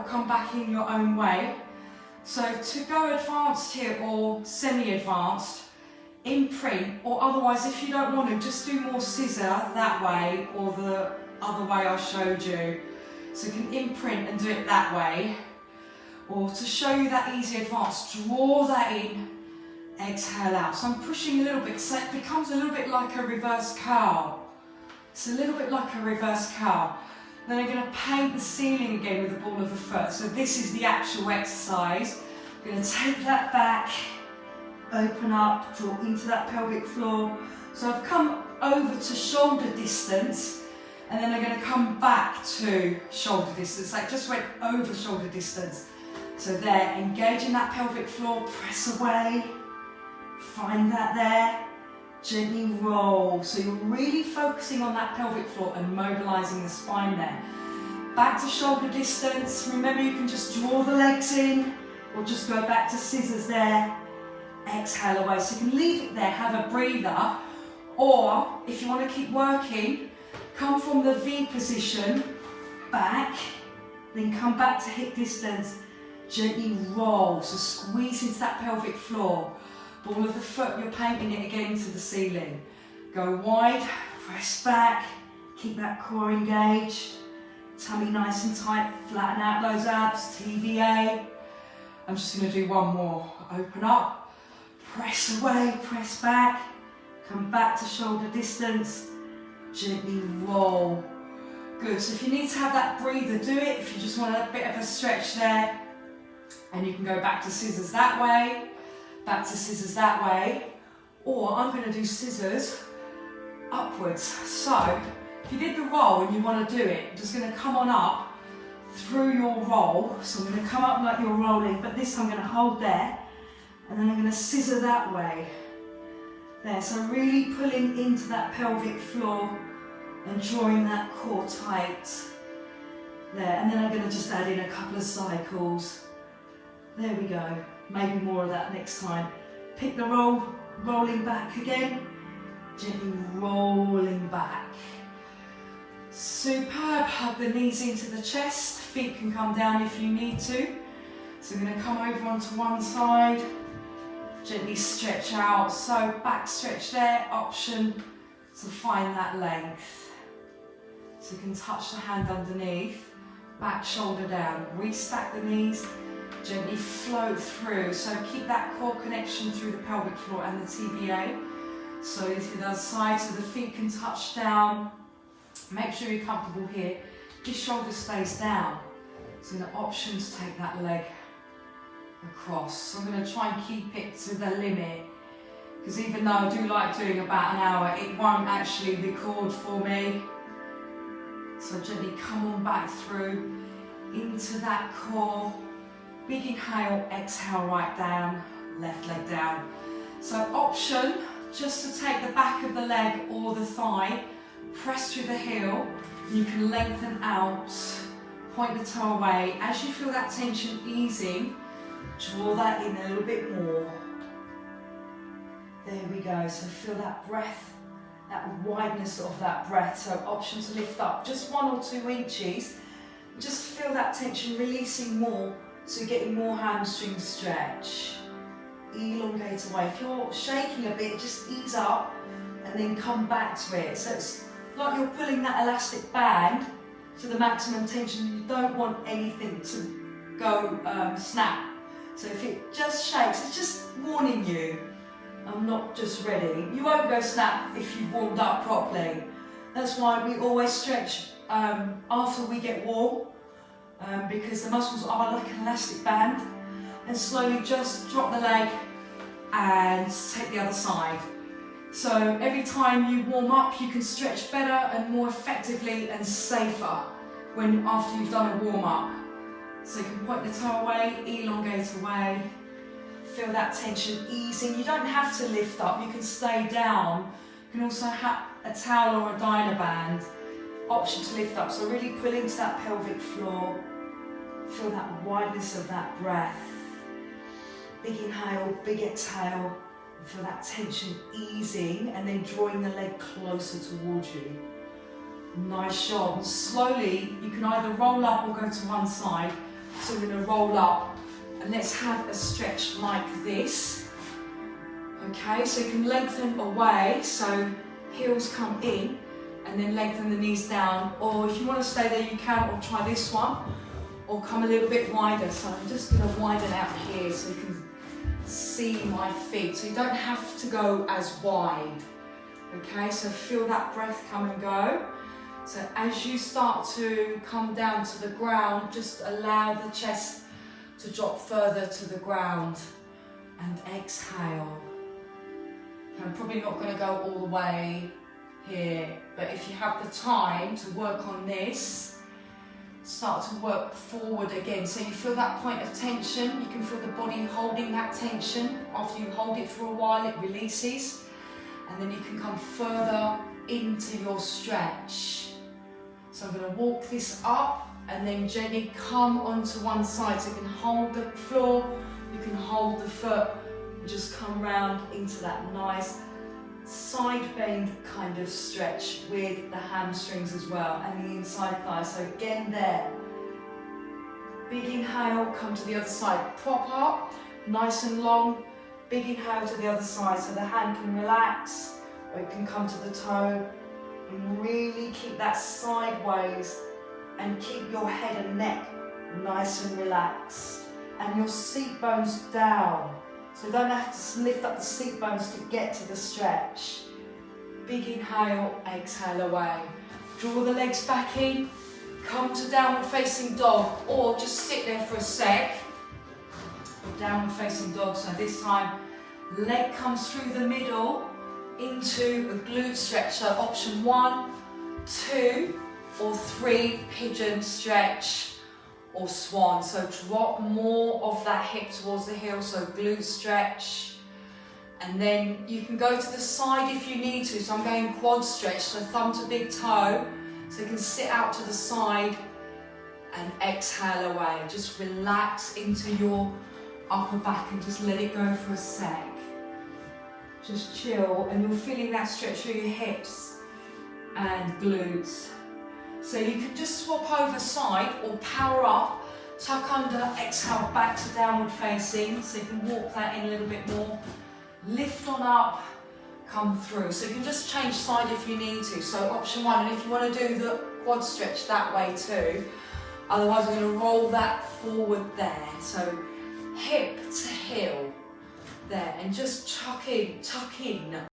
come back in your own way. So to go advanced here or semi-advanced, imprint, or otherwise if you don't want to, just do more scissor that way or the other way I showed you. So you can imprint and do it that way. Or to show you that easy advance, draw that in, exhale out. So I'm pushing a little bit, so it becomes a little bit like a reverse curl. It's a little bit like a reverse curl. Then I'm going to paint the ceiling again with the ball of the foot. So this is the actual exercise. I'm going to take that back, open up, draw into that pelvic floor. So I've come over to shoulder distance, and then I'm going to come back to shoulder distance. I just went over shoulder distance. So there, engaging that pelvic floor, press away, find that there, gently roll. So you're really focusing on that pelvic floor and mobilizing the spine there. Back to shoulder distance. Remember, you can just draw the legs in or just go back to scissors there. Exhale away. So you can leave it there, have a breather. Or if you want to keep working, come from the V position, back, then come back to hip distance. Gently roll, so squeeze into that pelvic floor. Ball of the foot, you're painting it again to the ceiling. Go wide, press back, keep that core engaged. Tummy nice and tight, flatten out those abs, TVA. I'm just going to do one more. Open up, press away, press back, come back to shoulder distance, gently roll. Good, so if you need to have that breather, do it. If you just want a bit of a stretch there, and you can go back to scissors that way, back to scissors that way, or I'm going to do scissors upwards. So if you did the roll and you want to do it, I'm just going to come on up through your roll. So I'm going to come up like you're rolling, but this I'm going to hold there, and then I'm going to scissor that way. There, so really pulling into that pelvic floor and drawing that core tight. There, and then I'm going to just add in a couple of cycles. There we go, maybe more of that next time. Pick the roll, rolling back again, gently rolling back. Superb, hug the knees into the chest, feet can come down if you need to. So I'm going to come over onto one side, gently stretch out, so back stretch there, option to find that length. So you can touch the hand underneath, back shoulder down, restack the knees, gently float through, so keep that core connection through the pelvic floor and the TVA. So to the other side, so the feet can touch down. Make sure you're comfortable here. This shoulder stays down. So the option to take that leg across. So I'm going to try and keep it to the limit, because even though I do like doing about an hour, it won't actually record for me. So gently come on back through into that core. Big inhale, exhale right down, left leg down. So option, just to take the back of the leg or the thigh, press through the heel, and you can lengthen out, point the toe away. As you feel that tension easing, draw that in a little bit more. There we go, so feel that breath, that wideness of that breath. So option to lift up just 1 or 2 inches, just feel that tension releasing more. So you're getting more hamstring stretch. Elongate away. If you're shaking a bit, just ease up and then come back to it. So it's like you're pulling that elastic band to the maximum tension. You don't want anything to go snap. So if it just shakes, it's just warning you, I'm not just ready. You won't go snap if you've warmed up properly. That's why we always stretch after we get warm. Because the muscles are like an elastic band, and slowly just drop the leg and take the other side. So every time you warm up, you can stretch better and more effectively and safer after you've done a warm up. So you can point the toe away, elongate away, feel that tension easing. You don't have to lift up, you can stay down. You can also have a towel or a Dynaband. Option to lift up, so really pull into that pelvic floor. Feel that wideness of that breath. Big inhale, big exhale. Feel that tension easing and then drawing the leg closer towards you. Nice job. And slowly, you can either roll up or go to one side. So we're going to roll up and let's have a stretch like this. Okay, so you can lengthen away, so heels come in and then lengthen the knees down, or if you want to stay there you can, or try this one, or come a little bit wider. So I'm just going to widen out here so you can see my feet, so you don't have to go as wide. Okay, so feel that breath come and go. So as you start to come down to the ground, just allow the chest to drop further to the ground and exhale. I'm probably not going to go all the way here, but if you have the time to work on this, start to work forward again. So you feel that point of tension, you can feel the body holding that tension. After you hold it for a while, it releases, and then you can come further into your stretch. So I'm going to walk this up and then gently come onto one side. So you can hold the floor, you can hold the foot, and just come round into that nice side bend kind of stretch with the hamstrings as well and the inside thigh. So again there, big inhale, come to the other side, prop up, nice and long, big inhale to the other side, so the hand can relax or it can come to the toe, and really keep that sideways and keep your head and neck nice and relaxed and your seat bones down. So don't have to lift up the seat bones to get to the stretch. Big inhale, exhale away. Draw the legs back in, come to downward facing dog, or just sit there for a sec. Downward facing dog, so this time leg comes through the middle into a glute stretch. So option 1, 2 or 3 pigeon stretch or swan. So drop more of that hip towards the heel, so glute stretch. And then you can go to the side if you need to. So I'm going quad stretch, so thumb to big toe. So you can sit out to the side and exhale away. Just relax into your upper back and just let it go for a sec. Just chill, and you're feeling that stretch through your hips and glutes. So you can just swap over side or power up, tuck under, exhale back to downward facing. So you can walk that in a little bit more. Lift on up, come through. So you can just change side if you need to. So option 1, and if you want to do the quad stretch that way too. Otherwise we're going to roll that forward there. So hip to heel there, and just tuck in